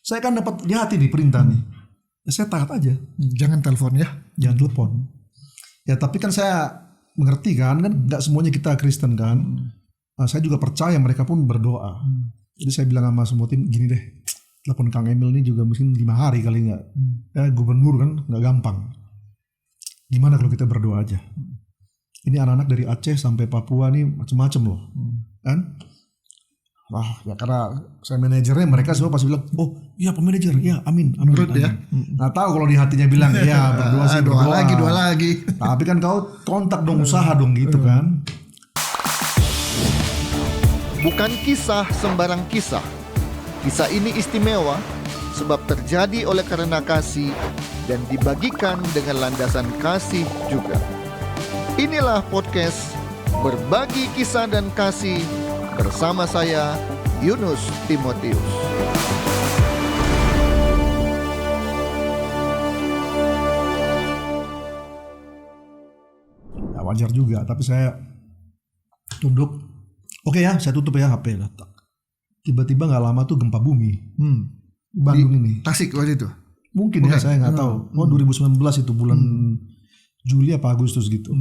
Saya kan dapat di hati nih perintah nih. Ya, saya taat aja. Jangan telepon ya. Jangan telepon. Ya tapi kan saya mengerti kan nggak semuanya kita Kristen kan. Nah, saya juga percaya mereka pun berdoa. Jadi saya bilang sama semua tim gini deh. Telepon Kang Emil ini juga mungkin 5 hari kali nggak. Ya gubernur kan nggak gampang. Gimana kalau kita berdoa aja. Ini anak-anak dari Aceh sampai Papua nih macam-macam loh. Kan? Wah, ya karena saya manajernya mereka semua pasti bilang, oh iya Pak Manajer, ya amin. Menurut ya. Nah tahu kalau di hatinya bilang, ya berdoa sih berdoa. Doa lagi. Tapi kan kau kontak dong, usaha dong gitu kan. Bukan kisah sembarang kisah. Kisah ini istimewa sebab terjadi oleh karena kasih dan dibagikan dengan landasan kasih juga. Inilah podcast Berbagi Kisah dan Kasih bersama saya, Yunus Timotius. Ya, wajar juga, tapi saya tunduk. Oke ya, saya tutup ya HP. Tiba-tiba nggak lama tuh gempa bumi. Bandung ini. Tasik waktu itu. Mungkin ya, saya nggak tahu. 2019 itu bulan Juli apa Agustus gitu.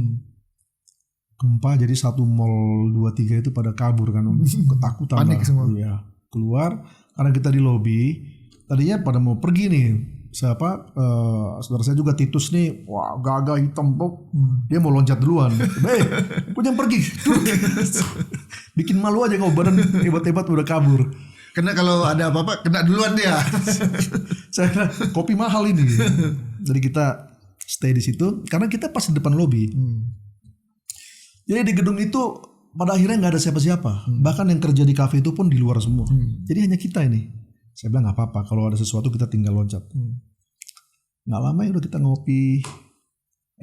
Gempa jadi satu mall 2-3 itu pada kabur kan, ketakutan. Panik semua. Iya, keluar karena kita di lobi. Tadinya pada mau pergi nih. Saudara saya juga Titus nih, wah gagah hitam pok. Dia mau loncat duluan. Kok jangan pergi. Bikin malu aja kau, badan hebat-hebat udah kabur. Karena kalau ada apa-apa kena duluan dia. Saya kira kopi mahal ini. Jadi kita stay di situ karena kita pas di depan lobi. Jadi di gedung itu pada akhirnya nggak ada siapa-siapa. Bahkan yang kerja di kafe itu pun di luar semua. Jadi hanya kita ini. Saya bilang nggak apa-apa. Kalau ada sesuatu kita tinggal loncat. Nggak lama ya udah kita ngopi.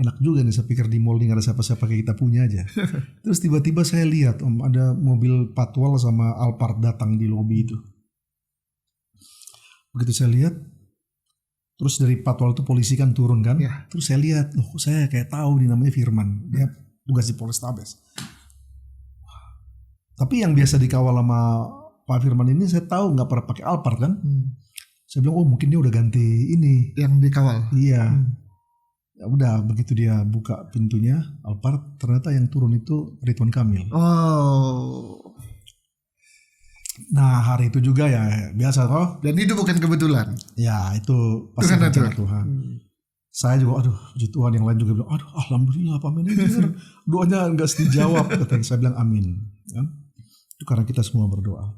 Enak juga nih, saya pikir di mall ini nggak ada siapa-siapa kayak kita punya aja. Terus tiba-tiba saya lihat ada mobil Patwal sama Alphard datang di lobi itu. Begitu saya lihat, terus dari Patwal itu polisi kan turun kan. Ya. Terus saya lihat, loh saya kayak tahu nih namanya Firman. Dia tugas di Polrestabes. Tapi yang biasa dikawal sama Pak Firman ini saya tahu nggak pernah pakai Alphard kan. Saya bilang oh mungkin dia udah ganti ini. Yang dikawal. Iya. Ya udah begitu dia buka pintunya Alphard, ternyata yang turun itu Ridwan Kamil. Oh. Nah hari itu juga ya biasa toh. Dan itu bukan kebetulan. Ya itu pasti rencana Tuhan. Saya juga aduh puji Tuhan, yang lain juga bilang aduh alhamdulillah Pak Manajer doanya enggak dijawab. Saya bilang amin kan? Itu karena kita semua berdoa.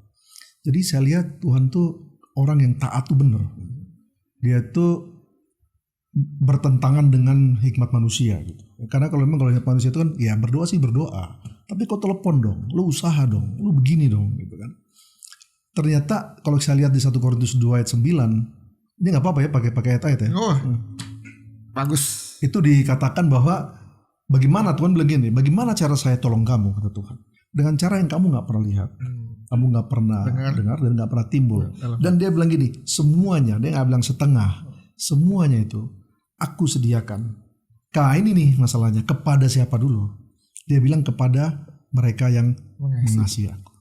Jadi saya lihat Tuhan tuh orang yang taat tuh bener. Dia tuh bertentangan dengan hikmat manusia gitu. Karena kalau hikmat manusia itu kan ya berdoa sih berdoa, tapi kau telepon dong, lu usaha dong, lu begini dong gitu kan. Ternyata kalau saya lihat di 1 Korintus 2 ayat 9, ini nggak apa-apa ya pakai ayat ya. Oh, bagus. Itu dikatakan bahwa bagaimana Tuhan bilang gini, bagaimana cara saya tolong kamu kata Tuhan, dengan cara yang kamu nggak pernah lihat, kamu nggak pernah dengar dan nggak pernah timbul. Dan dia bilang gini, semuanya, dia nggak bilang setengah, semuanya itu aku sediakan. Ini nih masalahnya, kepada siapa dulu? Dia bilang kepada mereka yang mengasihi aku.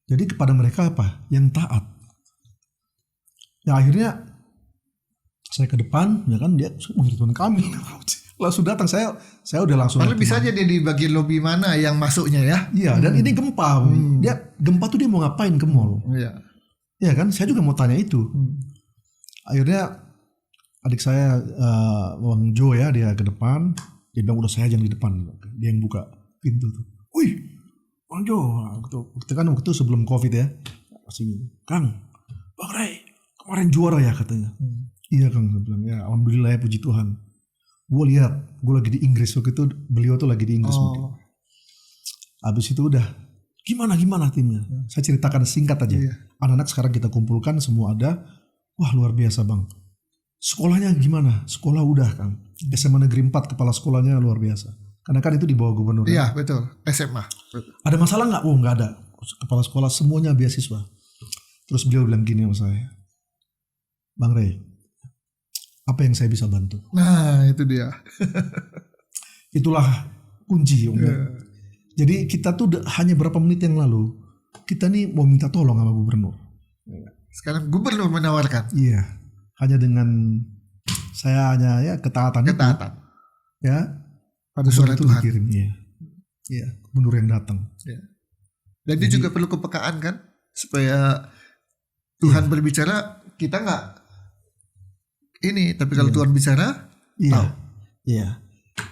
Jadi kepada mereka apa? Yang taat. Ya akhirnya saya ke depan, ya kan dia Ridwan Kamil langsung datang. Saya udah langsung. Lalu bisa aja dia di bagian lobi mana yang masuknya ya? Iya, dan ini gempa. Dia gempa tuh dia mau ngapain ke mall? Iya. Ya kan, saya juga mau tanya itu. Akhirnya adik saya Bang Jo ya, dia ke depan. Dia bilang udah saya jangan di depan. Dia yang buka pintu tuh. Wih, Bang Jo. Waktu kan waktu sebelum COVID ya. Kang, Bang Ray, kemarin juara ya katanya. Iya Kang, saya bilang ya alhamdulillah ya puji Tuhan. Gue lihat, gue lagi di Inggris waktu itu, beliau tuh lagi di Inggris mungkin. Abis itu udah gimana timnya. Saya ceritakan singkat aja. Anak-anak sekarang kita kumpulkan semua ada. Wah luar biasa Bang. Sekolahnya gimana? Sekolah udah Kang. SMA Negeri 4 kepala sekolahnya luar biasa. Karena kan itu di bawah gubernur. Iya betul. SMA. Betul. Ada masalah nggak? Oh nggak ada. Kepala sekolah semuanya beasiswa. Terus beliau bilang gini sama saya, Bang Ray, apa yang saya bisa bantu? Nah itu dia. Itulah kunci. Jadi kita tuh hanya berapa menit yang lalu kita nih mau minta tolong sama gubernur. Sekarang gubernur menawarkan Iya. Hanya dengan saya hanya ya ketaatan itu, ketaatan ya pada suara itu Tuhan. dikirim. Iya. Iya, gubernur yang datang. Dan dia juga perlu kepekaan kan, supaya Tuhan berbicara kita nggak ini, tapi kalau Tuhan bicara Iya. tahu. Iya.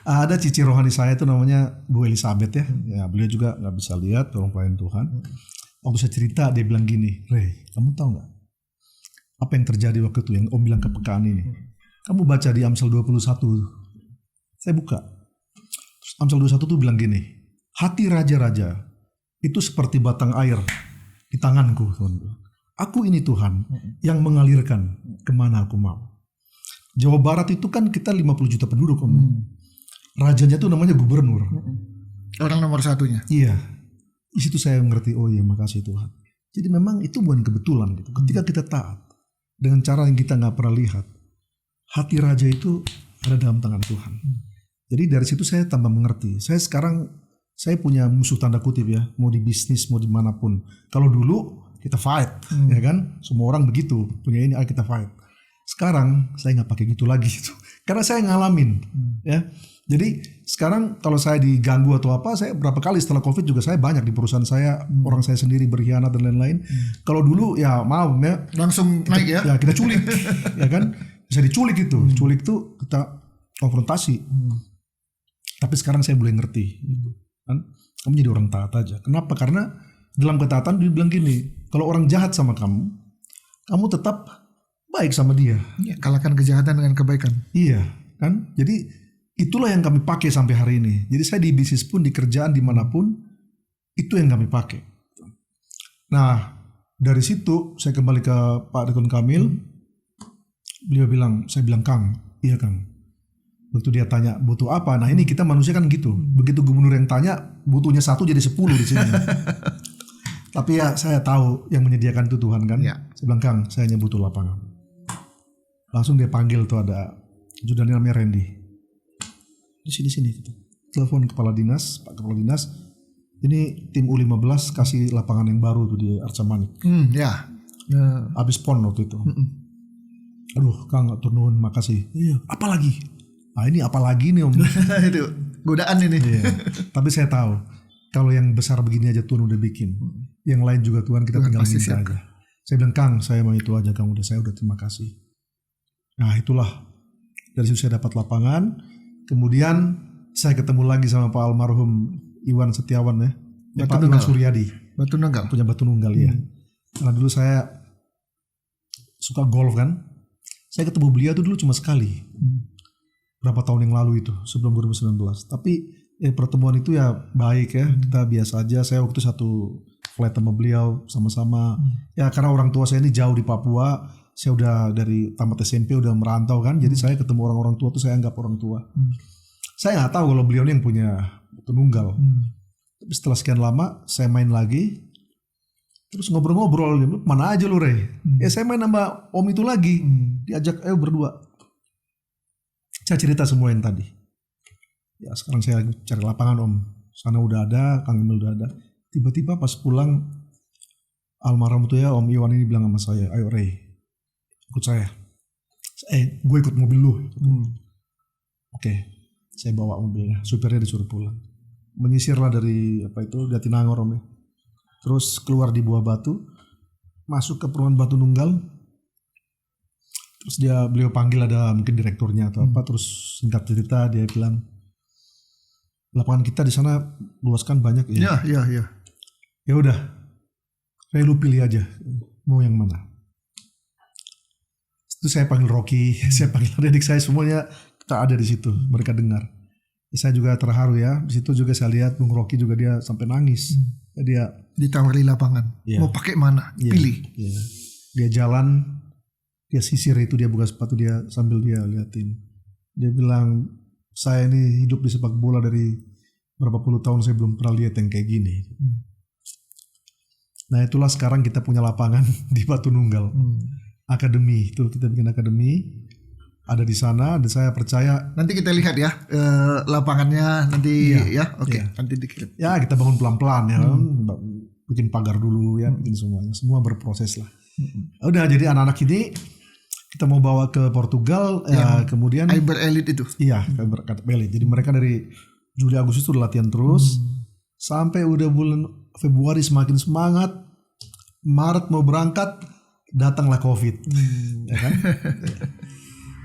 Ada cici rohani saya itu namanya Bu Elizabeth ya. Ya beliau juga nggak bisa lihat orang pelayan Tuhan. Waktu saya cerita dia bilang gini, Ray, kamu tahu nggak apa yang terjadi waktu itu yang Om bilang kepekaan ini? Kamu baca di Amsal 21. Saya buka. Terus Amsal 21 tuh bilang gini, hati raja-raja itu seperti batang air di tanganku, Tuhan. Aku ini Tuhan yang mengalirkan kemana aku mau. Jawa Barat itu kan kita 50 juta penduduk, Om. Rajanya tuh namanya gubernur. Orang nomor satunya. Iya. Di situ saya mengerti, oh iya makasih Tuhan. Jadi memang itu bukan kebetulan gitu. Ketika kita taat dengan cara yang kita nggak pernah lihat, hati raja itu ada dalam tangan Tuhan. Jadi dari situ saya tambah mengerti. Saya punya musuh tanda kutip ya, mau di bisnis, mau dimanapun. Kalau dulu kita fight, ya kan? Semua orang begitu, punya ini, kita fight. Sekarang saya nggak pakai gitu lagi gitu. Karena saya ngalamin, ya. Jadi sekarang kalau saya diganggu atau apa, saya berapa kali setelah COVID juga saya banyak di perusahaan saya, orang saya sendiri berkhianat dan lain-lain. Kalau dulu ya maaf ya, Langsung naik ya. ya kita culik, ya kan? Bisa diculik itu, culik itu kita konfrontasi. Tapi sekarang saya boleh ngerti, kan? Kamu jadi orang taat aja. Kenapa? Karena dalam ketaatan dia bilang gini, kalau orang jahat sama kamu, kamu tetap baik sama dia. Ya, kalahkan kejahatan dengan kebaikan. Iya, kan? Jadi itulah yang kami pakai sampai hari ini. Jadi saya di bisnis pun, di kerjaan dimanapun, itu yang kami pakai. Nah, dari situ saya kembali ke Pak Ridwan Kamil. Beliau bilang, saya bilang, Kang, iya Kang. Waktu dia tanya butuh apa, nah ini kita manusia kan gitu. Begitu gubernur yang tanya, butuhnya 1 jadi 10 di sini. Tapi ya saya tahu yang menyediakan itu Tuhan kan. Ya. Saya bilang, Kang, saya hanya butuh lapangan. Langsung dia panggil tuh ada ajudannya namanya Randy. Di sini gitu. Telepon kepala dinas, Pak Kepala Dinas. Ini tim U15 kasih lapangan yang baru tuh di Arca Manik. Ya. Abis pon waktu itu. Aduh, Kang, atur nuhun, makasih. Iya, apalagi? Nah, ini apalagi nih Om. Itu godaan ini. Iya. Tapi saya tahu kalau yang besar begini aja Tuhan udah bikin. Yang lain juga Tuhan kita Tuhan tinggal pasti minta siapkan. aja. Saya bilang, Kang, saya mau itu aja Kang, saya udah terima kasih. Nah, itulah dari situ saya dapat lapangan. Kemudian saya ketemu lagi sama Pak almarhum Iwan Setiawan ya. Pak Iwan Suryadi. Batu Nunggal. Punya Batu Nunggal ya. Karena dulu saya suka golf kan. Saya ketemu beliau tuh dulu cuma sekali. Berapa tahun yang lalu itu, sebelum 2019. Tapi pertemuan itu ya baik ya. Kita biasa aja. Saya waktu itu satu flight sama beliau sama-sama. Ya karena orang tua saya ini jauh di Papua. Saya udah dari tamat SMP udah merantau kan. Jadi saya ketemu orang-orang tua tuh saya anggap orang tua. Saya nggak tahu kalau beliau ini yang punya Batu Nunggal. Tapi setelah sekian lama saya main lagi. Terus ngobrol-ngobrol, dia bilang, mana aja lu Ray? Ya saya main sama Om itu lagi. Diajak ayo berdua. Saya cerita semua yang tadi. Ya sekarang saya lagi cari lapangan Om. Sana udah ada, Kang Emil udah ada. Tiba-tiba pas pulang almarhum tuh ya Om Iwan ini bilang sama saya, ayo Ray, ikut saya. Gue ikut mobil lu. Oke, saya bawa mobilnya. Supirnya disuruh pulang. Menyisirlah dari Jatinangor Om ya. Terus keluar di Buah Batu, masuk ke perumahan Batu Nunggal. Terus beliau panggil ada mungkin direkturnya atau apa. Terus singkat cerita dia bilang, lapangan kita di sana luas kan banyak ya. Ya. Ya udah, Ray lu pilih aja mau yang mana. Itu saya panggil Rocky, saya panggil adik saya, semuanya kita ada di situ. Mereka dengar. Saya juga terharu ya. Di situ juga saya lihat Bung Rocky juga dia sampai nangis. Dia ditawari lapangan. Iya. Mau pakai mana? Pilih. Iya. Dia jalan, dia sisir itu, dia buka sepatu dia sambil dia liatin. Dia bilang, saya ini hidup di sepak bola dari berapa puluh tahun saya belum pernah lihat yang kayak gini. Nah itulah sekarang kita punya lapangan di Batu Nunggal. Akademi itu kita bikin akademi. Ada di sana, dan saya percaya nanti kita lihat ya lapangannya nanti ya. Oke. Iya. Nanti dikirim. Ya kita bangun pelan-pelan ya, bikin pagar dulu ya, bikin semuanya. Semua berproses lah. Udah, jadi anak-anak ini kita mau bawa ke Portugal, ya, kemudian Iber Elite itu. iya, berkat Belit. Jadi mereka dari Juli Agustus itu latihan terus sampai udah bulan Februari semakin semangat. Maret mau berangkat, datanglah COVID, ya kan?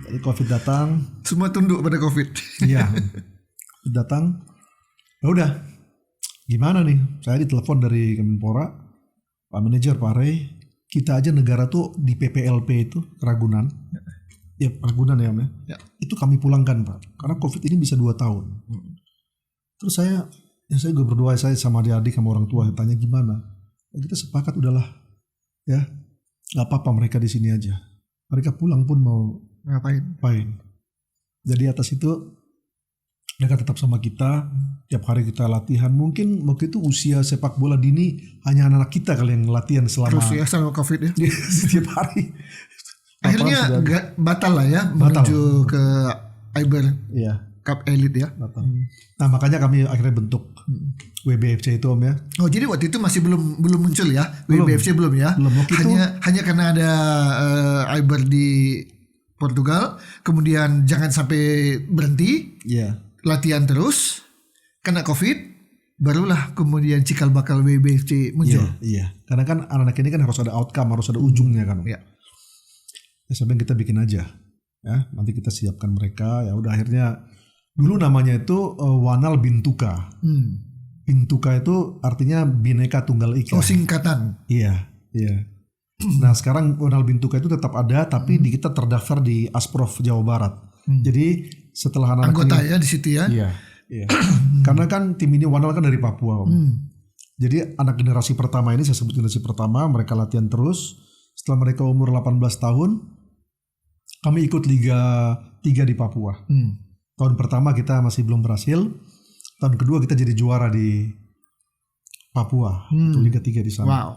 Jadi COVID datang, Semua tunduk pada COVID. iya, datang. Ya udah, gimana nih? Saya ditelepon dari Kemenpora, Pak Manajer, Pak Rey, kita aja negara tuh di PPLP itu Ragunan, ya Ragunan ya, Om, ya. Ya. Itu kami pulangkan, Pak, karena COVID ini bisa 2 tahun. Terus saya juga berdoa, saya sama adik-adik sama orang tua tanya gimana. Ya, kita sepakat udahlah, ya nggak apa-apa mereka di sini aja. Mereka pulang pun mau Ngapain? Jadi atas itu mereka tetap sama kita, tiap hari kita latihan. Mungkin waktu itu usia sepak bola dini hanya anak-anak kita kali yang latihan selama Terus ya sama COVID ya. setiap hari. Akhirnya batal lah ya Batal. menuju ke Iber Iya, Cup Elite ya. batal. Nah makanya kami akhirnya bentuk WBFC itu, Om, ya. Oh, jadi waktu itu masih belum muncul ya, Belum. WBFC belum ya. Belum, waktu itu Hanya karena ada Iber di Portugal, kemudian jangan sampai berhenti, iya. latihan terus, kena COVID, barulah kemudian cikal bakal WBFC muncul. Iya. Karena kan anak-anak ini kan harus ada outcome, harus ada ujungnya kan. Iya. Ya sampai kita bikin aja, ya. Nanti kita siapkan mereka. Ya udah, akhirnya dulu namanya itu Wanal Bintuka. Bintuka itu artinya Bhinneka Tunggal Ika. Oh, singkatan. Iya. Nah sekarang Wanal Bintuka itu tetap ada, tapi di kita terdaftar di Asprof Jawa Barat. Jadi setelah anak-anak Anggota ini, ya di situ ya. iya. Karena kan tim ini Wanal kan dari Papua, Om. Jadi anak generasi pertama ini, saya sebut generasi pertama, mereka latihan terus. Setelah mereka umur 18 tahun, kami ikut Liga 3 di Papua. Tahun pertama kita masih belum berhasil. Tahun kedua kita jadi juara di Papua, itu Liga 3 di sana. Wow.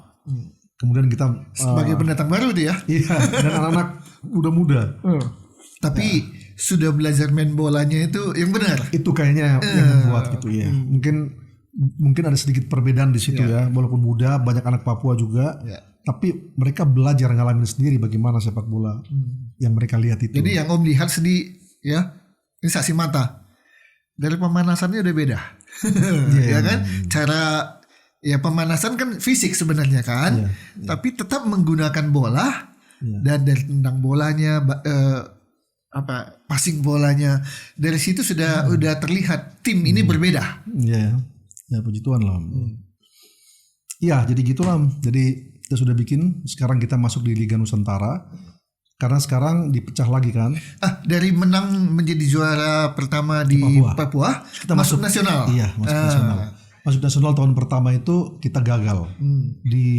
Kemudian kita Sebagai pendatang baru dia. iya, dan anak-anak muda-muda. Tapi sudah belajar main bolanya itu yang benar. Itu kayaknya yang membuat gitu ya. Mungkin ada sedikit perbedaan di situ ya. Walaupun muda, banyak anak Papua juga. Tapi mereka belajar ngalamin sendiri bagaimana sepak bola yang mereka lihat itu. Jadi yang Om lihat sedih ya, ini saksi mata. Dari pemanasannya udah beda. Ya kan? Cara ya pemanasan kan fisik sebenarnya kan. Tapi tetap menggunakan bola dan dari tendang bolanya passing bolanya. Dari situ sudah terlihat tim ini berbeda. Iya. Ya puji Tuhan lah. Iya, jadi gitulah. Jadi kita sudah bikin, sekarang kita masuk di Liga Nusantara. Karena sekarang dipecah lagi kan. Dari menang menjadi juara pertama di Papua kita masuk nasional. Iya, masuk nasional. Masuk nasional tahun pertama itu kita gagal. Di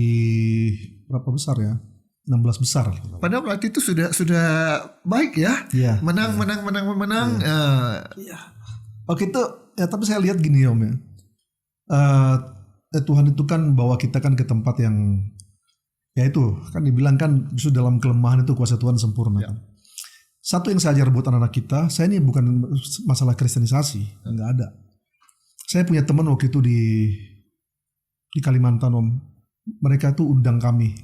berapa besar ya? 16 besar. Padahal waktu itu sudah baik ya. Iya. Menang. Iya. Oke itu ya, tapi saya lihat gini Om ya. Tuhan itu kan bawa kita kan ke tempat yang ya itu kan dibilang kan justru dalam kelemahan itu kuasa Tuhan sempurna kan. Satu yang saya ajar buat anak-anak kita, saya ini bukan masalah kristenisasi, nggak ada. Saya punya teman waktu itu di Kalimantan Om, mereka tuh undang kami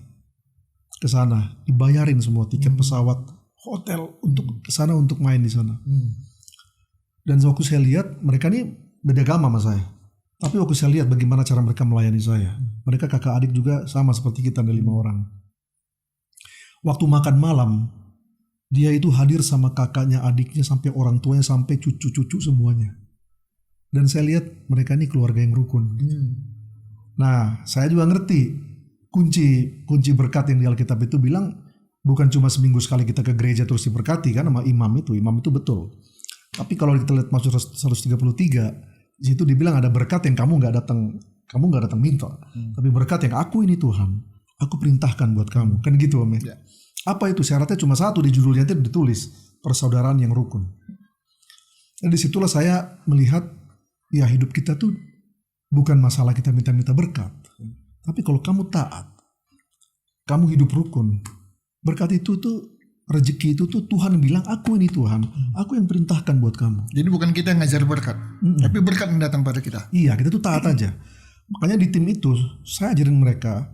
ke sana, dibayarin semua tiket pesawat, hotel untuk ke sana untuk main di sana. Dan waktu saya lihat mereka ini beda agama sama saya. Tapi waktu saya lihat bagaimana cara mereka melayani saya. Mereka kakak adik juga sama seperti kita, ada 5 orang. Waktu makan malam, dia itu hadir sama kakaknya, adiknya, sampai orang tuanya, sampai cucu-cucu semuanya. Dan saya lihat mereka ini keluarga yang rukun. Nah, saya juga ngerti kunci berkat yang di Alkitab itu bilang bukan cuma seminggu sekali kita ke gereja terus diberkati kan sama imam itu betul. Tapi kalau kita lihat Mazmur 133, di situ dibilang ada berkat yang kamu nggak datang minta, tapi berkat yang aku ini Tuhan, aku perintahkan buat kamu, kan gitu Om ya. Apa itu syaratnya? Cuma satu, di judulnya itu ditulis persaudaraan yang rukun. Dan disitulah saya melihat ya hidup kita tuh bukan masalah kita minta-minta berkat, tapi kalau kamu taat, kamu hidup rukun, berkat itu tuh rezeki itu tuh Tuhan bilang aku ini Tuhan, aku yang perintahkan buat kamu. Jadi bukan kita yang ngajar berkat, tapi berkat yang datang pada kita. Iya, kita tuh taat aja. Makanya di tim itu saya ajarin mereka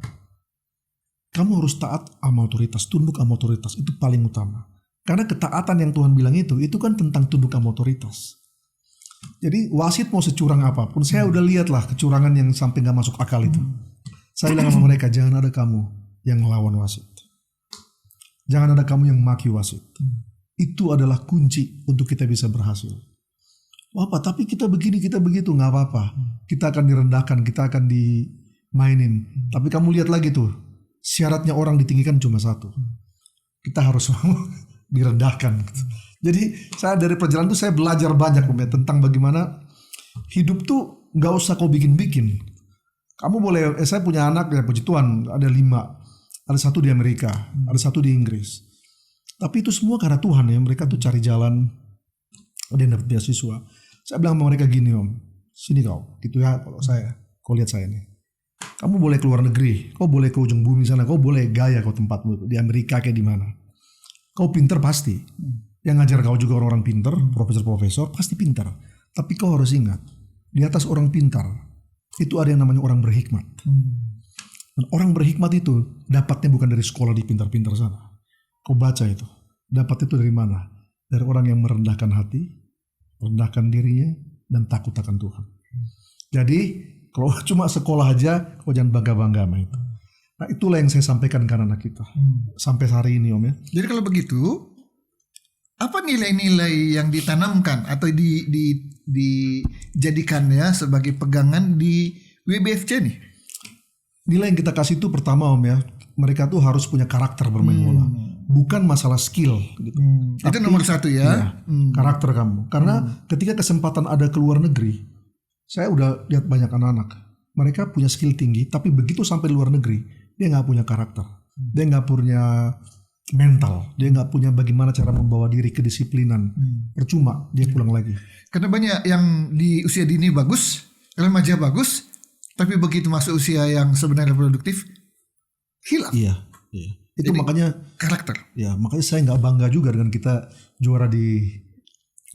kamu harus taat sama otoritas, tunduk sama otoritas, itu paling utama. Karena ketaatan yang Tuhan bilang itu kan tentang tunduk sama otoritas. Jadi wasit mau securang apapun, saya udah lihat lah kecurangan yang sampai gak masuk akal itu. Saya bilang sama mereka, jangan ada kamu yang ngelawan wasit. Jangan ada kamu yang maki wasit. Itu adalah kunci untuk kita bisa berhasil. Apa? Tapi kita begini, kita begitu, nggak apa-apa. Kita akan direndahkan, kita akan dimainin. Tapi kamu lihat lagi tuh, syaratnya orang ditinggikan cuma satu. Kita harus direndahkan. Jadi saya dari perjalanan itu saya belajar banyak tentang bagaimana hidup tuh nggak usah kau bikin-bikin. Kamu boleh, saya punya anak ya puji Tuhan ada 5, ada 1 di Amerika, ada 1 di Inggris. Tapi itu semua karena Tuhan ya, mereka tuh cari jalan, ada yang dapat beasiswa. Saya bilang sama mereka gini, Om, sini kau, gitu ya kalau saya, kau lihat saya nih. Kamu boleh keluar negeri, kau boleh ke ujung bumi sana, kau boleh gaya kau tempatmu di Amerika kayak di mana. Kau pinter pasti, yang ngajar kau juga orang-orang pinter, profesor-profesor pasti pinter. Tapi kau harus ingat, di atas orang pintar itu ada yang namanya orang berhikmat. Dan orang berhikmat itu dapatnya bukan dari sekolah di pintar-pintar sana. Kau baca itu, dapat itu dari mana? Dari orang yang merendahkan hati, rendahkan dirinya, dan takut akan Tuhan. Jadi kalau cuma sekolah aja, kau jangan bangga-bangga sama itu. Nah itulah yang saya sampaikan ke anak kita sampai hari ini Om ya. Jadi kalau begitu, apa nilai-nilai yang ditanamkan atau dijadikannya sebagai pegangan di WBFC nih? Nilai yang kita kasih itu pertama Om ya, mereka tuh harus punya karakter bermain bola. Bukan masalah skill gitu. Itu nomor 1 ya. Karakter kamu. Karena ketika kesempatan ada ke luar negeri, saya udah lihat banyak anak-anak. Mereka punya skill tinggi, tapi begitu sampai luar negeri, dia nggak punya karakter. Dia nggak punya mental. Dia nggak punya bagaimana cara membawa diri kedisiplinan. Percuma dia pulang lagi. Karena banyak yang di usia dini bagus, remaja bagus, tapi begitu masuk usia yang sebenarnya produktif, hilang. Iya. Itu Jadi, makanya karakter. Ya, makanya saya nggak bangga juga dengan kita juara di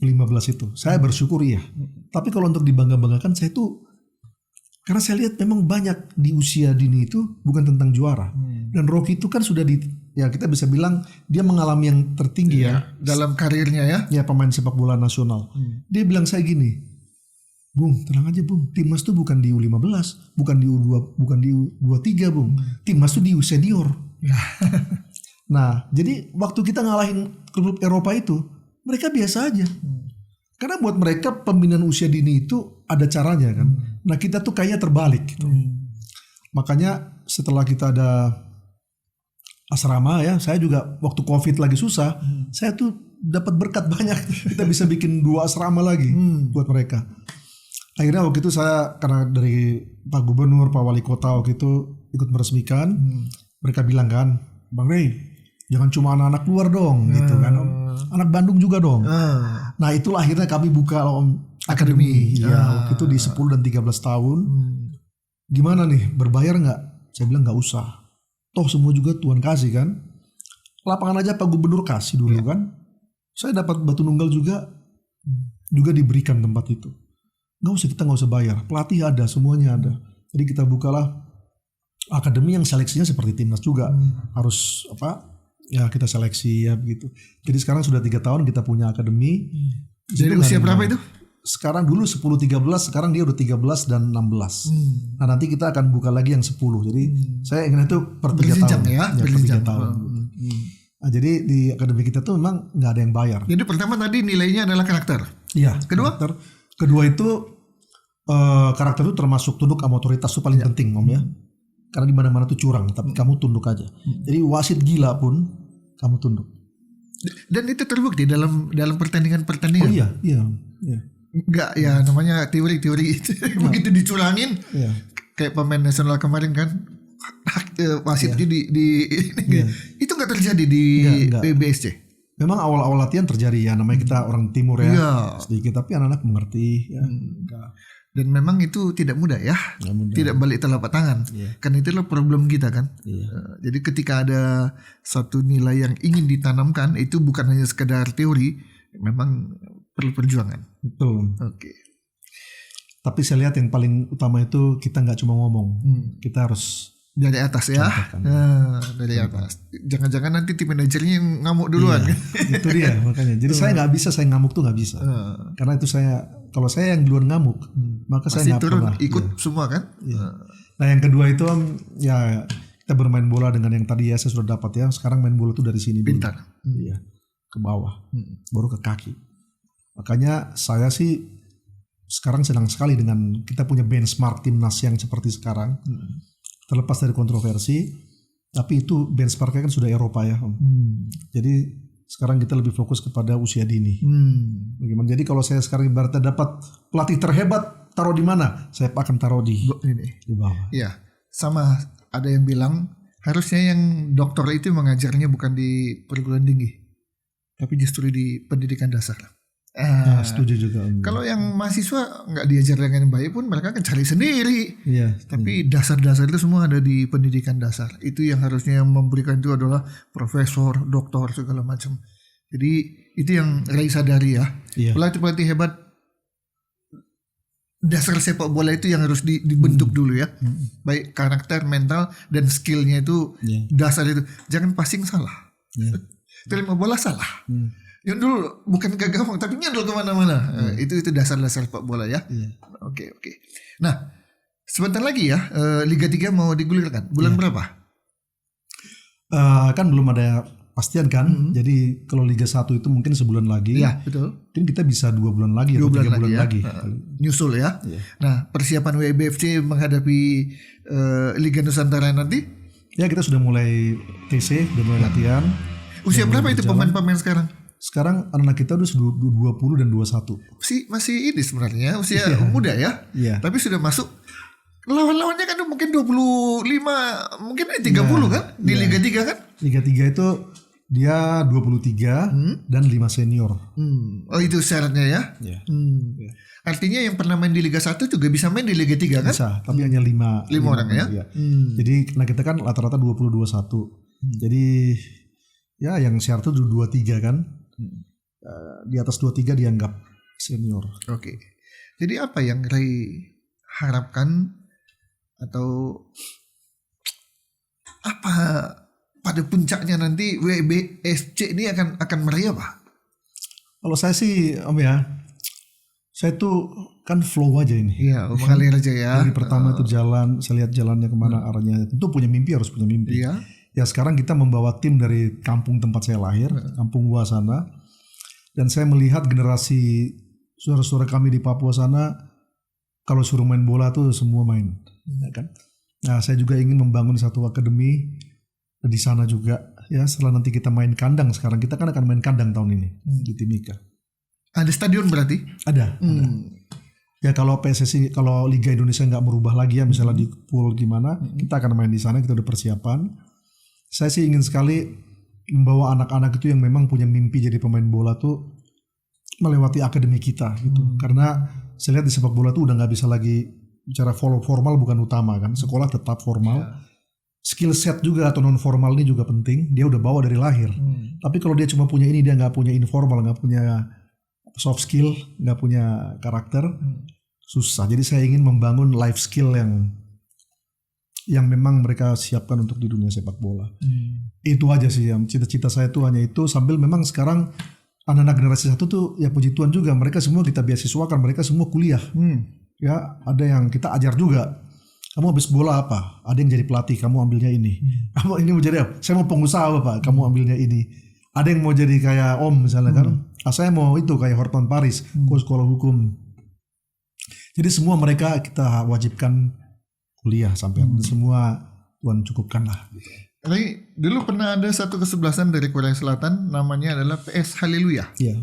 15 itu. Saya bersyukur iya. Tapi kalau untuk dibangga-banggakan saya tuh karena saya lihat memang banyak di usia dini itu bukan tentang juara. Dan Rocky itu kan sudah ya kita bisa bilang dia mengalami yang tertinggi ya dalam karirnya ya. Ya pemain sepak bola nasional. Dia bilang saya gini, Bung, tenang aja Bung. Timnas tuh bukan di U15, bukan di U2, bukan di U23 Bung. Timnas tuh di U senior. Nah, jadi waktu kita ngalahin klub Eropa itu, mereka biasa aja. Karena buat mereka pembinaan usia dini itu ada caranya kan. Nah, kita tuh kayaknya terbalik gitu. Makanya setelah kita ada asrama ya, saya juga waktu Covid lagi susah, saya tuh dapat berkat banyak. Kita bisa bikin 2 asrama lagi buat mereka. Akhirnya waktu itu saya karena dari Pak Gubernur, Pak Wali Kota waktu itu ikut meresmikan. Mereka bilang kan, Bang Rey, jangan cuma anak-anak luar dong, gitu kan, anak Bandung juga dong. Nah itulah akhirnya kami buka akademi. Ya, waktu itu di 10 dan 13 tahun. Gimana nih, berbayar nggak? Saya bilang nggak usah. Toh semua juga Tuhan kasih kan. Lapangan aja Pak Gubernur kasih dulu kan. Saya dapat batu nunggal juga diberikan tempat itu. Kita nggak usah bayar. Pelatih ada, semuanya ada. Jadi kita bukalah akademi yang seleksinya seperti timnas juga harus ya kita seleksi ya begitu. Jadi sekarang sudah 3 tahun kita punya akademi. Jadi usia berapa itu? Sekarang dulu 10-13, sekarang dia udah 13 dan 16. Nah nanti kita akan buka lagi yang 10. Jadi saya ingin itu per 3 tahun. Per 3 tahun. Nah, jadi di akademi kita tuh memang nggak ada yang bayar. Jadi pertama tadi nilainya adalah karakter. Iya. Kedua itu karakter itu termasuk tunduk sama otoritas itu paling penting Om ya. Karena di mana-mana tuh curang, tapi kamu tunduk aja. Jadi wasit gila pun kamu tunduk. Dan itu terbukti dalam pertandingan-pertandingan. Oh iya. Enggak ya namanya teori-teori itu. Begitu dicurangin, kayak pemain nasional kemarin kan, wasit itu nggak terjadi di BBSC. Memang awal-awal latihan terjadi ya, namanya kita orang timur ya, sedikit, tapi anak-anak mengerti ya. Dan memang itu tidak mudah ya, tidak balik telapak tangan. Kan itulah problem kita kan. Jadi ketika ada satu nilai yang ingin ditanamkan, itu bukan hanya sekedar teori, memang perlu perjuangan. Betul. Oke. Tapi saya lihat yang paling utama itu kita nggak cuma ngomong, kita harus dari atas ya. Contohkan. Nah, dari atas. Jangan-jangan nanti tim manajernya yang ngamuk duluan. Iya, itu dia makanya. Jadi saya nggak bisa, saya ngamuk tuh nggak bisa. Karena itu kalau saya yang duluan ngamuk, maka Pasti saya nggak turun pernah. ikut Iya. semua kan. Nah yang kedua itu ya kita bermain bola dengan yang tadi ya saya sudah dapat ya. Sekarang main bola tuh dari sini dulu. Pintar. Iya, ke bawah, baru ke kaki. Makanya saya sih sekarang senang sekali dengan kita punya benchmark timnas yang seperti sekarang. Terlepas dari kontroversi, tapi itu benchmarknya kan sudah Eropa ya, Om. Jadi sekarang kita lebih fokus kepada usia dini. Bagaimana? Jadi kalau saya sekarang ibaratnya dapat pelatih terhebat, taruh di mana? Saya akan taruh di bawah. Iya, sama ada yang bilang harusnya yang dokter itu mengajarnya bukan di perguruan tinggi, tapi justru di pendidikan dasar. Nah, setuju juga. Kalau yang mahasiswa nggak diajar dengan baik pun mereka akan cari sendiri. Iya. Tapi dasar-dasar itu semua ada di pendidikan dasar. Itu yang harusnya yang memberikan itu adalah profesor, doktor segala macam. Jadi itu yang Ray sadari ya. Iya. Pelatih-pelatih hebat dasar sepak bola itu yang harus dibentuk dulu ya. Baik karakter, mental dan skillnya itu dasar itu. Jangan passing salah. Terima bola salah. Yang dulu bukan gagal tapi nyandul kemana-mana. Itu dasar-dasar sepak bola ya. Oke. Nah sebentar lagi ya Liga 3 mau digulirkan. Bulan berapa? Kan belum ada pastian kan. Jadi kalau Liga 1 itu mungkin sebulan lagi. Iya betul. Mungkin kita bisa 2 bulan lagi 2 atau 3 bulan bulan lagi. Nyusul ya. Nah persiapan WBFC menghadapi Liga Nusantara nanti? Ya kita sudah mulai TC, sudah mulai latihan. Usia berapa itu pemain-pemain sekarang? Sekarang anak kita udah 20 dan 21. Masih ini sebenarnya usia muda ya. Tapi sudah masuk. Lawan-lawannya kan mungkin 25, mungkin 30 kan di Liga 3 kan? Liga 3 itu dia 23 dan 5 senior. Oh itu syaratnya ya? Artinya yang pernah main di Liga 1 juga bisa main di Liga 3 kan? Bisa, tapi hanya 5 orang ya? Jadi karena kita kan rata-rata 20-21. Jadi ya yang syarat itu 23 kan. Di atas 23 dianggap senior. Oke. Jadi apa yang Ray harapkan atau apa pada puncaknya nanti WBFC ini akan meraih apa? Kalau saya sih Om ya, saya tuh kan flow aja ini. Iya, mengalir aja ya. Dari pertama itu jalan, saya lihat jalannya kemana arahnya. Tentu punya mimpi, harus punya mimpi. Iya. Ya sekarang kita membawa tim dari kampung tempat saya lahir, kampung gua sana. Dan saya melihat generasi saudara-saudara kami di Papua sana, kalau suruh main bola tuh semua main. Ya kan? Nah saya juga ingin membangun satu akademi di sana juga. Ya setelah nanti kita main kandang, sekarang kita kan akan main kandang tahun ini di Timika. Ada stadion berarti? Ada. Ya kalau PSSI, kalau Liga Indonesia nggak merubah lagi ya, misalnya di pool gimana, kita akan main di sana, kita udah persiapan. Saya sih ingin sekali membawa anak-anak itu yang memang punya mimpi jadi pemain bola tuh melewati akademi kita gitu. Karena saya lihat di sepak bola tuh udah nggak bisa lagi bicara formal bukan utama kan. Sekolah tetap formal. Skill set juga atau non formal ini juga penting. Dia udah bawa dari lahir. Tapi kalau dia cuma punya ini, dia nggak punya informal, nggak punya soft skill, nggak punya karakter, susah. Jadi saya ingin membangun life skill yang memang mereka siapkan untuk di dunia sepak bola. Itu aja sih yang cita-cita saya tuh hanya itu. Sambil memang sekarang anak-anak generasi 1 tuh ya puji Tuhan juga, mereka semua kita beasiswakan, mereka semua kuliah. Ya ada yang kita ajar juga. Kamu habis bola apa? Ada yang jadi pelatih, kamu ambilnya ini. Kamu ini mau jadi apa? Saya mau pengusaha apa? Kamu ambilnya ini. Ada yang mau jadi kayak Om misalnya kan. Saya mau itu kayak Horton Paris, sekolah hukum. Jadi semua mereka kita wajibkan kuliah sampai semua Tuhan cukupkan lah. Ray, dulu pernah ada satu kesebelasan dari Korea Selatan, namanya adalah PS Haleluya. Iya.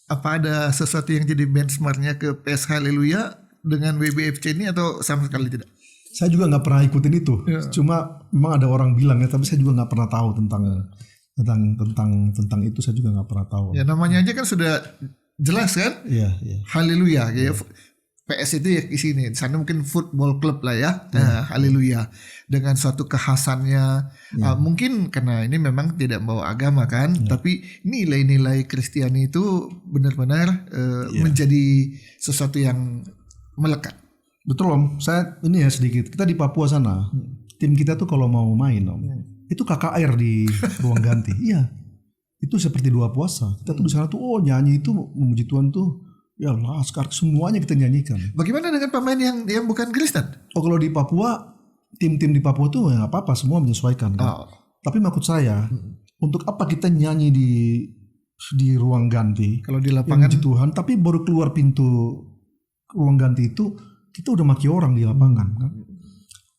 Apa ada sesuatu yang jadi benchmarknya ke PS Haleluya dengan WBFC ini atau sama sekali tidak? Saya juga nggak pernah ikutin itu. Cuma memang ada orang bilang ya, tapi saya juga nggak pernah tahu tentang itu. Saya juga nggak pernah tahu. Ya namanya aja kan sudah jelas kan? Iya. Haleluya. Ya. PS itu ya di sini. Di sana mungkin football club lah ya. Haleluya. Dengan suatu kekhasannya. Mungkin karena ini memang tidak membawa agama kan. Tapi nilai-nilai Kristiani itu benar-benar menjadi sesuatu yang melekat. Betul Om, saya ini ya sedikit. Kita di Papua sana, tim kita tuh kalau mau main Om, itu KKR di ruang ganti. Iya, itu seperti doa puasa. Kita tuh di sana tuh, nyanyi itu memuji Tuhan tuh, ya Laskar semuanya kita nyanyikan. Bagaimana dengan pemain yang bukan Kristen? Oh kalau di Papua, tim-tim di Papua tuh ya nggak apa-apa, semua menyesuaikan. Kan? Tapi maksud saya, untuk apa kita nyanyi di ruang ganti? Kalau di lapangan memuji Tuhan, tapi baru keluar pintu ruang ganti itu kita udah maki orang di lapangan kan.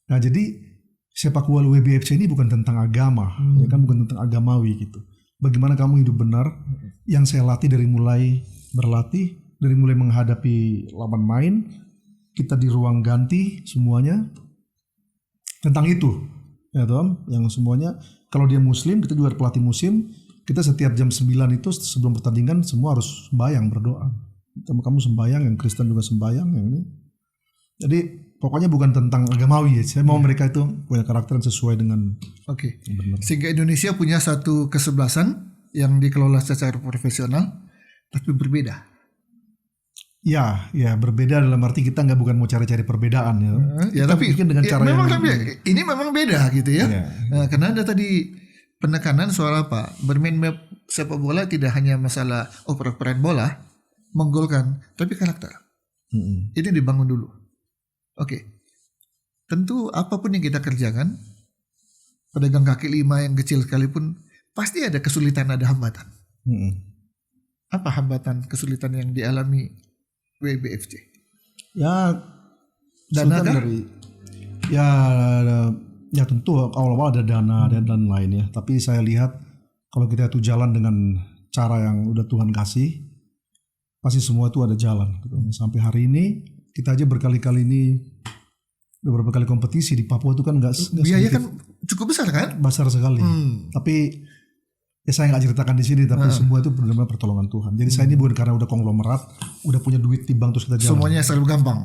Nah jadi sepak bola WBFC ini bukan tentang agama, ya kan, bukan tentang agamawi gitu. Bagaimana kamu hidup benar? Yang saya latih dari mulai berlatih, dari mulai menghadapi lawan main, kita di ruang ganti semuanya tentang itu, ya Tom. Yang semuanya kalau dia Muslim, kita juga pelatih musim. Kita setiap jam 9 itu sebelum pertandingan semua harus sembahyang berdoa. Kamu sembahyang, yang Kristen juga sembahyang, yang ini. Jadi pokoknya bukan tentang agamawi ya. Saya mau mereka itu punya karakter yang sesuai dengan benar. Sehingga Indonesia punya satu kesebelasan yang dikelola secara profesional, tapi berbeda. Ya berbeda dalam arti kita bukan mau cari-cari perbedaan ya. Ya tapi dengan cara memang yang ini memang beda gitu ya. Nah, karena ada tadi penekanan soal apa? Bermain sepak bola tidak hanya masalah oper-operan bola, menggolkan, tapi karakter. Ini dibangun dulu. Tentu apapun yang kita kerjakan, pedagang kaki lima yang kecil sekalipun, pasti ada kesulitan, ada hambatan. Apa hambatan, kesulitan yang dialami WBFC? Ya, dana kan? Ya tentu awal-awal ada dana dan lain ya. Tapi saya lihat kalau kita itu jalan dengan cara yang udah Tuhan kasih, pasti semua itu ada jalan. Sampai hari ini kita aja berkali-kali ini beberapa kali kompetisi di Papua itu kan nggak biaya kan cukup besar kan? Besar sekali. Tapi ya saya nggak ceritakan di sini, tapi semua itu benar-benar pertolongan Tuhan. Jadi saya ini bukan karena udah konglomerat, udah punya duit timbang terus kita jalan. Semuanya selalu gampang.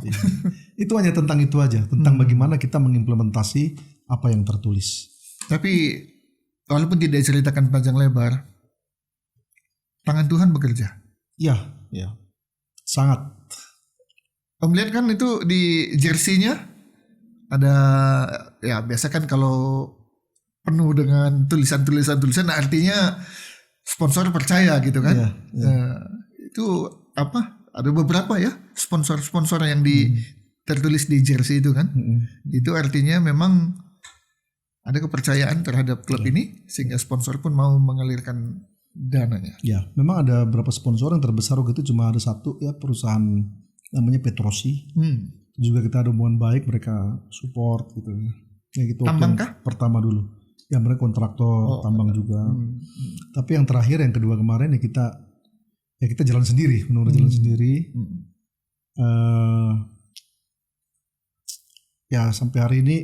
Itu hanya tentang itu aja, tentang bagaimana kita mengimplementasi apa yang tertulis. Tapi walaupun tidak diceritakan panjang lebar, tangan Tuhan bekerja. Ya, sangat. Om lihat kan itu di jersey-nya ada, ya biasa kan kalau penuh dengan tulisan, artinya sponsor percaya gitu kan. Itu apa? Ada beberapa ya sponsor yang tertulis di jersey itu kan. Itu artinya memang ada kepercayaan terhadap klub ini sehingga sponsor pun mau mengalirkan dananya. Ya, memang ada beberapa sponsor yang terbesar waktu itu cuma ada satu ya, perusahaan namanya Petrosi. Juga kita ada hubungan baik, mereka support gitu. Ya gitu. Tambang kah? Pertama dulu. Ya mereka kontraktor tambang juga. Tapi yang terakhir yang kedua kemarin ya kita jalan sendiri, menurut jalan sendiri. Ya sampai hari ini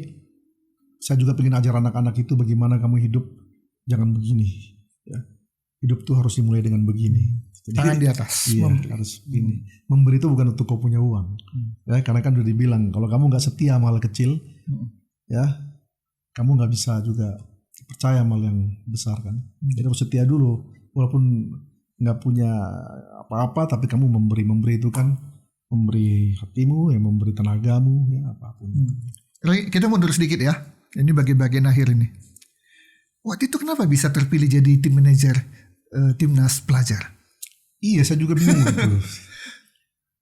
saya juga pengen ajar anak-anak itu bagaimana kamu hidup, jangan begini. Ya. Hidup tuh harus dimulai dengan begini. Jadi, tangan di atas. Iya, harus begini. Memberi itu bukan untuk kau punya uang. Ya, karena kan udah dibilang kalau kamu nggak setia sama hal kecil, ya kamu nggak bisa juga percaya sama hal yang besar kan. Jadi harus setia dulu, walaupun nggak punya apa-apa, tapi kamu memberi itu kan, memberi hatimu, ya memberi tenagamu, ya apapun. Kita mundur sedikit ya. Ini bagian akhir ini. Waktu itu kenapa bisa terpilih jadi tim manajer timnas pelajar? Iya, saya juga bingung gitu.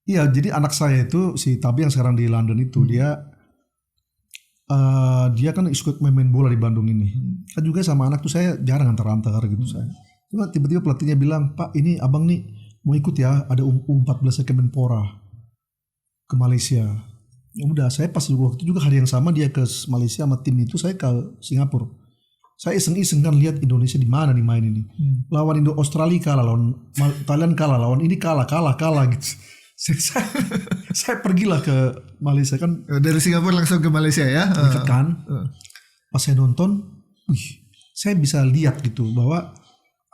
Iya, jadi anak saya itu si Tabi yang sekarang di London itu dia kan ikut main bola di Bandung ini. Kan juga sama anak tuh saya jarang antar-antar gitu saya. Cuma tiba-tiba pelatihnya bilang, "Pak, ini abang nih mau ikut ya, ada U14 Kemenpora ke Malaysia." Udah, saya pas waktu itu juga hari yang sama dia ke Malaysia sama tim itu, saya ke Singapura. Saya iseng-iseng kan lihat Indonesia di mana nih main ini. Lawan Australia kalah, lawan Thailand kalah, lawan ini kalah gitu. Saya pergilah ke Malaysia kan. Dari Singapura langsung ke Malaysia ya. Dekat kan. Pas saya nonton, saya bisa lihat gitu bahwa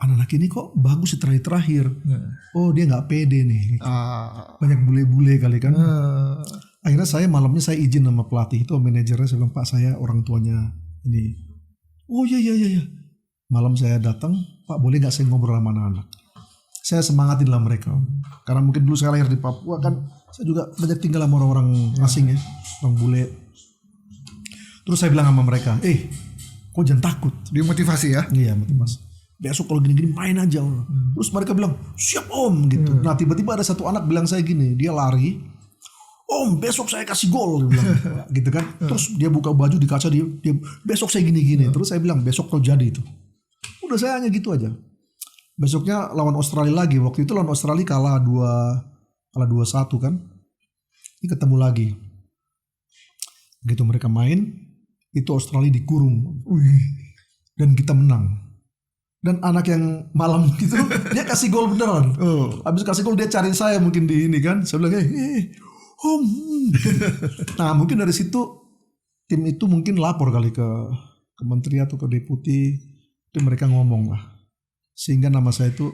anak-anak ini kok bagus di terakhir. Oh dia nggak pede nih. Banyak bule-bule kali kan. Akhirnya malamnya saya izin sama pelatih itu, manajernya, saya bilang, "Pak, saya orang tuanya ini." "Oh iya. Malam saya datang, "Pak, boleh nggak saya ngobrol sama anak-anak?" saya semangatin lah mereka. Karena mungkin dulu saya lahir di Papua kan, saya juga banyak tinggal sama orang-orang asing ya, orang bule. Terus saya bilang sama mereka, kok jangan takut. Dia motivasi ya. Iya motivasi. Besok kalau gini-gini main aja. Terus mereka bilang, siap om gitu. Nah tiba-tiba ada satu anak bilang saya gini, dia lari, om besok saya kasih gol, dia bilang gitu kan. Terus dia buka baju di kaca, dia besok saya gini-gini. Terus saya bilang besok terjadi itu. Udah saya hanya gitu aja. Besoknya lawan Australia lagi. Waktu itu lawan Australia kalah 2-1 kan. Ini ketemu lagi. Begitu mereka main, itu Australia dikurung. Dan kita menang. Dan anak yang malam gitu, dia kasih gol beneran. Habis kasih gol dia cari saya mungkin di ini kan. Saya bilang, om. Nah mungkin dari situ tim itu mungkin lapor kali ke menteri atau ke deputi. Itu mereka ngomong lah. Sehingga nama saya itu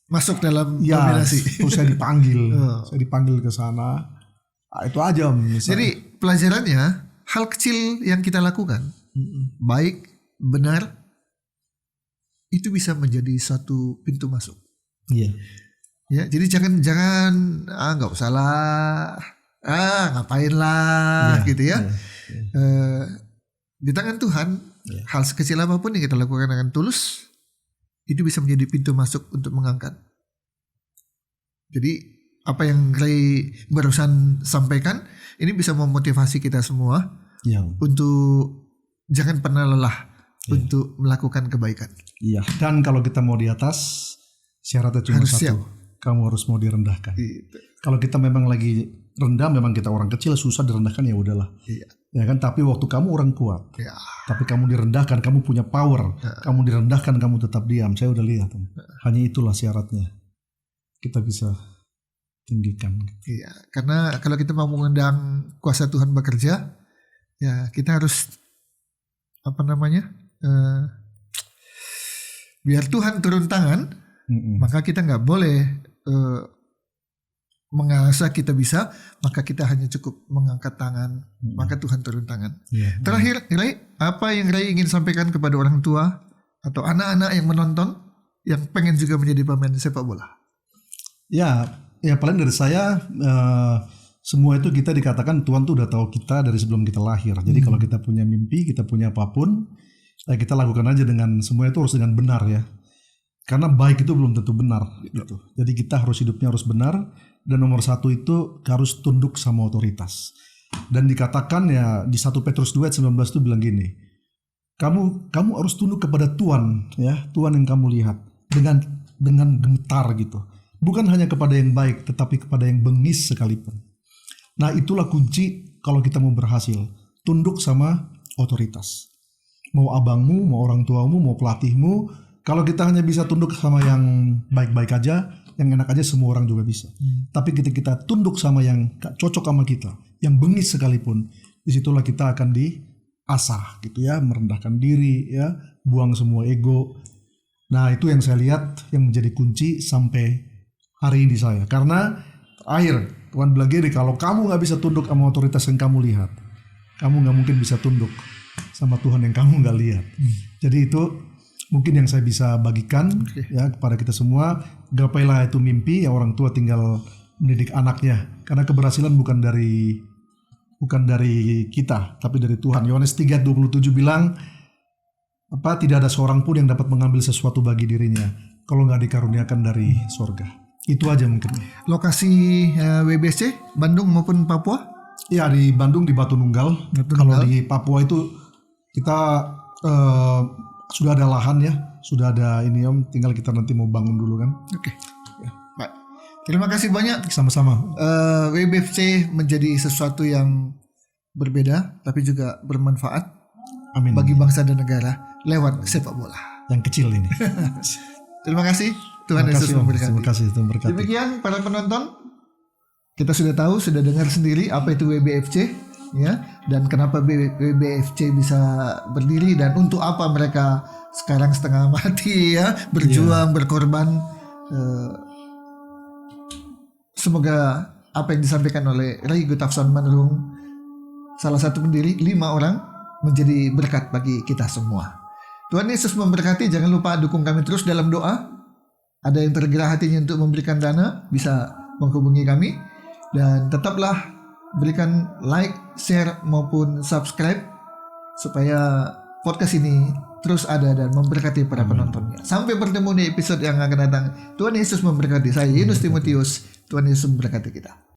masuk dalam nominasi. Terus saya dipanggil. Saya dipanggil ke sana. Nah, itu aja om. Jadi pelajarannya, hal kecil yang kita lakukan, baik, benar, itu bisa menjadi satu pintu masuk. Iya. Ya, jadi jangan nggak usah lah, ngapain lah, gitu ya. Di tangan Tuhan, hal sekecil apapun yang kita lakukan dengan tulus, itu bisa menjadi pintu masuk untuk mengangkat. Jadi apa yang Ray barusan sampaikan, ini bisa memotivasi kita semua untuk jangan pernah lelah untuk melakukan kebaikan. Iya. Dan kalau kita mau di atas, syaratnya cuma satu. Siap. Kamu harus mau direndahkan. Gitu. Kalau kita memang lagi rendah, memang kita orang kecil susah direndahkan ya udahlah. Iya. Ya kan, tapi waktu kamu orang kuat, tapi kamu direndahkan, kamu punya power, kamu direndahkan, kamu tetap diam. Saya udah lihat, hanya itulah syaratnya kita bisa tinggikan. Iya, karena kalau kita mau mengundang kuasa Tuhan bekerja, ya kita harus biar Tuhan turun tangan, maka kita nggak boleh mengasah kita bisa, maka kita hanya cukup mengangkat tangan, maka Tuhan turun tangan. Terakhir, Ray, apa yang Ray ingin sampaikan kepada orang tua atau anak-anak yang menonton yang pengen juga menjadi pemain sepak bola? Ya paling dari saya, semua itu kita dikatakan Tuhan tuh udah tahu kita dari sebelum kita lahir. Jadi kalau kita punya mimpi, kita punya apapun, ya kita lakukan aja dengan semua itu harus dengan benar ya. Karena baik itu belum tentu benar gitu. Jadi kita harus hidupnya harus benar. Dan nomor satu itu harus tunduk sama otoritas. Dan dikatakan ya di 1 Petrus 2:19 itu bilang gini, kamu harus tunduk kepada Tuhan ya, Tuhan yang kamu lihat dengan gentar gitu. Bukan hanya kepada yang baik, tetapi kepada yang bengis sekalipun. Nah itulah kunci kalau kita mau berhasil, tunduk sama otoritas. Mau abangmu, mau orang tuamu, mau pelatihmu, kalau kita hanya bisa tunduk sama yang baik-baik aja, yang enak aja semua orang juga bisa. Tapi ketika kita tunduk sama yang gak cocok sama kita, yang bengis sekalipun, disitulah kita akan diasah gitu ya, merendahkan diri ya, buang semua ego. Nah itu yang saya lihat yang menjadi kunci sampai hari ini saya. Karena akhir Tuhan bilang gini, kalau kamu gak bisa tunduk sama otoritas yang kamu lihat, kamu gak mungkin bisa tunduk sama Tuhan yang kamu gak lihat. Jadi itu mungkin yang saya bisa bagikan ya kepada kita semua. Gapailah itu mimpi ya, orang tua tinggal mendidik anaknya. Karena keberhasilan bukan dari kita, tapi dari Tuhan. Yohanes 3:27 bilang, tidak ada seorang pun yang dapat mengambil sesuatu bagi dirinya kalau nggak dikaruniakan dari sorga. Itu aja mungkin. Lokasi WBC Bandung maupun Papua? Ya di Bandung di Batu Nunggal. Kalau di Papua itu kita sudah ada lahan ya, sudah ada ini om, tinggal kita nanti mau bangun dulu kan. Oke. Ya. Baik. Terima kasih banyak. Sama-sama. WBFC menjadi sesuatu yang berbeda tapi juga bermanfaat. Amin. Bagi bangsa dan negara lewat sepak bola. Yang kecil ini. Terima kasih. Tuhan Yesus memberkati. Terima kasih, Tuhan berkati. Demikian para penonton, kita sudah tahu, sudah dengar sendiri apa itu WBFC. Ya, dan kenapa WBFC bisa berdiri dan untuk apa mereka sekarang setengah mati ya, berjuang, berkorban. Semoga apa yang disampaikan oleh Ray Gutafson Manurung, salah satu pendiri, 5 orang, menjadi berkat bagi kita semua. Tuhan Yesus memberkati. Jangan lupa dukung kami terus dalam doa. ada yang tergerak hatinya untuk memberikan dana, bisa menghubungi kami. Dan tetaplah berikan like, share maupun subscribe supaya podcast ini terus ada dan memberkati para penontonnya. Sampai bertemu di episode yang akan datang. Tuhan Yesus memberkati. Saya Yunus Timotius. Tuhan Yesus memberkati kita.